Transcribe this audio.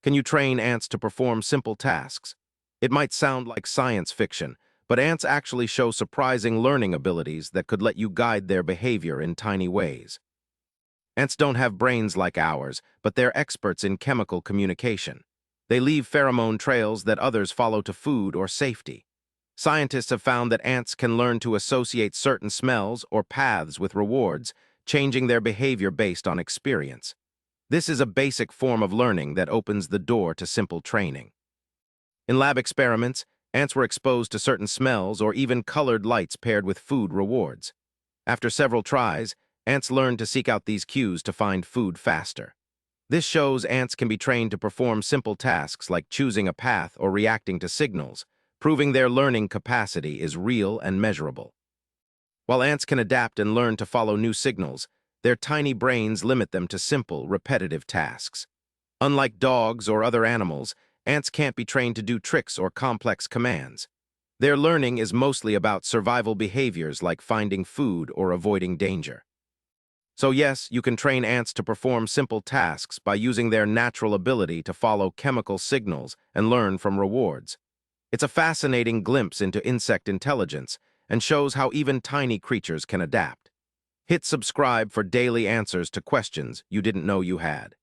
Can you train ants to perform simple tasks? It might sound like science fiction, but ants actually show surprising learning abilities that could let you guide their behavior in tiny ways. Ants don't have brains like ours, but they're experts in chemical communication. They leave pheromone trails that others follow to food or safety. Scientists have found that ants can learn to associate certain smells or paths with rewards, changing their behavior based on experience. This is a basic form of learning that opens the door to simple training. In lab experiments, ants were exposed to certain smells or even colored lights paired with food rewards. After several tries, ants learned to seek out these cues to find food faster. This shows ants can be trained to perform simple tasks like choosing a path or reacting to signals, proving their learning capacity is real and measurable. While ants can adapt and learn to follow new signals, their tiny brains limit them to simple, repetitive tasks. Unlike dogs or other animals, ants can't be trained to do tricks or complex commands. Their learning is mostly about survival behaviors like finding food or avoiding danger. So yes, you can train ants to perform simple tasks by using their natural ability to follow chemical signals and learn from rewards. It's a fascinating glimpse into insect intelligence and shows how even tiny creatures can adapt. Hit subscribe for daily answers to questions you didn't know you had.